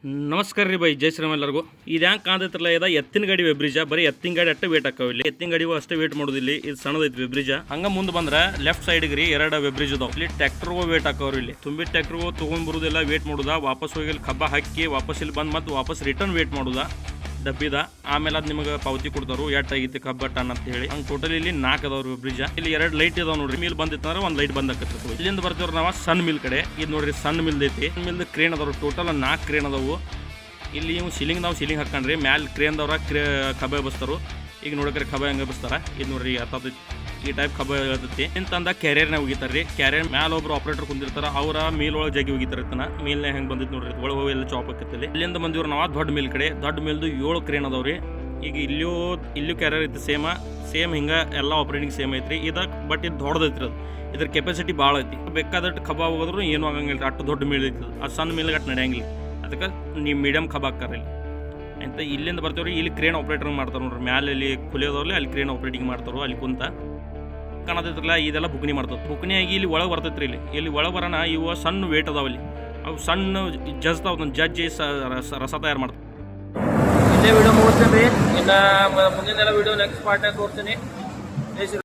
ನಮಸ್ಕಾರ ರೀ ಬೈ ಜೈ ಶ್ರೀರಾಮ್ ಎಲ್ಲರಿಗೂ. ಇದು ಹ್ಯಾಂಗೆ ಕಾಣ್ತೈತ್ರಲ್ಲ ಇದು ಎತ್ತಿನ ಗಾಡಿ ವೆಬ್ರಿಜ. ಬರೀ ಎತ್ತಿನ ಗಾಡಿ ಅಷ್ಟೇ ವೇಟ್ ಹಾಕಾವ ಇಲ್ಲಿ. ಎತ್ತಿನ ಗಾಡಿಗೂ ಅಷ್ಟೇ ವೇಟ್ ಮಾಡೋದಿಲ್ಲ. ಇದು ಸಣ್ಣದೈತಿ ವೆಬ್ರಿಜ. ಹಂಗೆ ಮುಂದೆ ಬಂದ್ರೆ ಲೆಫ್ಟ್ ಸೈಡ್ಗೆ ರೀ ಎರಡು ವೆಬ್ರಿಜ್ ಅದಾವ. ಇಲ್ಲಿ ಟ್ರ್ಯಾಕ್ಟರ್ಗೂ ವೇಟ್ ಹಾಕವ್ರಿ. ಇಲ್ಲಿ ತುಂಬಿ ಟ್ರ್ಯಾಕ್ಟರ್ಗೂ ತೊಗೊಂಡ್ ಬರುದಿಲ್ಲ, ವೇಟ್ ಮಾಡುದಾ, ವಾಪಸ್ ಹೋಗಿ ಇಲ್ಲಿ ಕಬ್ಬ ಹಾಕಿ ವಾಪಸ್ ಇಲ್ಲಿ ಬಂದು ಮತ್ತೆ ವಾಪಸ್ ರಿಟರ್ನ್ ವೇಟ್ ಮಾಡುದಾ ಡಬ್ಬಿದ. ಆಮೇಲೆ ಅದು ನಿಮಗೆ ಪಾವತಿ ಕೊಡ್ತಾರು ಎಟ್ ಆಗೈತಿ ಕಬ್ಬ ಟನ್ ಅಂತ ಹೇಳಿ. ಹಂಗೆ ಟೋಟಲ್ ಇಲ್ಲಿ 4 ಅದಾವ್ರಿ ಬ್ರಿಡ್ಜ್. ಇಲ್ಲಿ 2 ಲೈಟ್ ಇದಾವ ನೋಡ್ರಿ. ಮಿಲ್ ಬಂದಿತ್ತಂದ್ರೆ ಒಂದು ಲೈಟ್ ಬಂದಾಕತ್ತಿ. ಇಲ್ಲಿಂದ ಬರ್ತೀವ್ರಿ ನಾವು ಸಣ್ಣ ಮಿಲ್ ಕಡೆ. ಇದು ನೋಡ್ರಿ ಸಣ್ಣ ಮಿಲ್ ಐತಿ. ಮಿಲ್ದ ಕ್ರೇನ್ ಅದಾವ್ರಿ. ಟೋಟಲ್ 4 ಕ್ರೇನ್ ಅದಾವು. ಇಲ್ಲಿ ಇವು ಸಿಲಿಂಗ್ ನಾವು ಸಿಲಿಂಗ್ ಹಾಕೊಂಡ್ರಿ ಮ್ಯಾಲೆ ಕ್ರೇನ್ದವ್ರ ಕಬ್ಬ ಬಸ್ತಾರು. ಈಗ ನೋಡಕ್ರೆ ಕಬ್ಬ ಹೆಂಗೆ ಬಸ್ತಾರ. ಇದು ನೋಡ್ರಿ ಈ ಟೈಪ್ ಕಬ್ಬ ಹೇಳ್ತೈತಿ. ಇಂತಂದ ಕ್ಯಾರಿಯರ್ನ ಹೋಗಿತಾರ ರೀ. ಕ್ಯಾರಿಯರ್ ಮ್ಯಾಲೆ ಒಬ್ರು ಆಪರೇಟರ್ ಕುಂದಿರ್ತಾರ. ಅವರ ಮೀಲ್ ಒಳಗೆ ಜಗಿ ಹೋಗಿತಾರತನ. ಮೀಲ್ನ ಹೆಂಗೆ ಬಂದಿತ್ತು ನೋಡ್ರಿ. ಒಳಗೆ ಹೋಗಿ ಎಲ್ಲ ಚಾಪ್ ಹಾಕತ್ತಲ್ಲಿ. ಇಲ್ಲಿಂದ ಬಂದಿವ್ರು ನಾವು ದೊಡ್ಡ ಮಿಲ್ ಕಡೆ. ದೊಡ್ಡ ಮಿಲ್ದು 7 ಕ್ರೇನ್ ಅದಾವ್ರಿ. ಈಗ ಇಲ್ಲೂ ಕ್ಯಾರಿಯರ್ ಐತಿ. ಸೇಮ್ ಹಿಂಗೆ ಎಲ್ಲ ಆಪರೇಟಿಂಗ್ ಸೇಮ್ ಐತ್ರಿ. ಬಟ್ ಇದು ದೊಡ್ಡದೈತ್ರಿ. ಇದ್ರ ಕೆಪಾಸಿಟಿ ಭಾಳ ಐತಿ. ಬೇಕಾದಷ್ಟು ಕಬ್ಬ ಹೋಗೋದ್ರು ಏನು ಆಗಂಗಿಲ್ಲ. ಅಷ್ಟು ದೊಡ್ಡ ಮೀಲ್ ಐತಿ. ಅದು ಸಣ್ಣ ಮೀಲ್ಗೆ ಅಷ್ಟು ನಡೆಯಂಗಿಲ್ಲ. ಅದಕ್ಕೆ ನೀವು ಮೀಡಿಯಮ್ ಕಬ್ಬ ಹಾಕ್ತಾರೆ ಇಲ್ಲಿ ಅಂತ. ಇಲ್ಲಿಂದ ಬರ್ತೀವ್ರಿ. ಇಲ್ಲಿ ಕ್ರೇನ್ ಆಪ್ರೇಟರ್ ಮಾಡ್ತಾರೆ ನೋಡ್ರಿ. ಮ್ಯಾಲೆ ಇಲ್ಲಿ ಕುಲಿಯೋದವ್ರಲ್ಲಿ ಅಲ್ಲಿ ಕ್ರೇನ್ ಆಪ್ರೇಟಿಂಗ್ ಮಾಡ್ತಾರೋ ಅಲ್ಲಿ ಕುಂತ ಕಾಣತೈತ್ರಲ್ಲ. ಇದೆಲ್ಲ ಬುಕ್ನಿ ಮಾಡ್ತಾರೆ. ಬುಕ್ನಿ ಆಗಿ ಇಲ್ಲಿ ಒಳಗೆ ಬರ್ತೈತ್ರಿ. ಇಲ್ಲಿ ಒಳಗೆ ಬರೋಣ ಇವು ಸಣ್ಣ ವೇಟ್ ಅದಾವಲ್ಲಿ. ಅವು ಸಣ್ಣ ಜಜ್ತಾವ. ಜಜ್ಜಿ ರಸ ತಯಾರು ಮಾಡ್ತಾರೆ. ಇಲ್ಲೇ ವಿಡಿಯೋ ಮುಗಿಸ್ತೇನೆ ರೀ. ಇನ್ನು ಮುಂದಿನ ವಿಡಿಯೋ ನೆಕ್ಸ್ಟ್ ಪಾರ್ಟ್ನಾಗ ತೋರಿಸ್ತೀನಿ.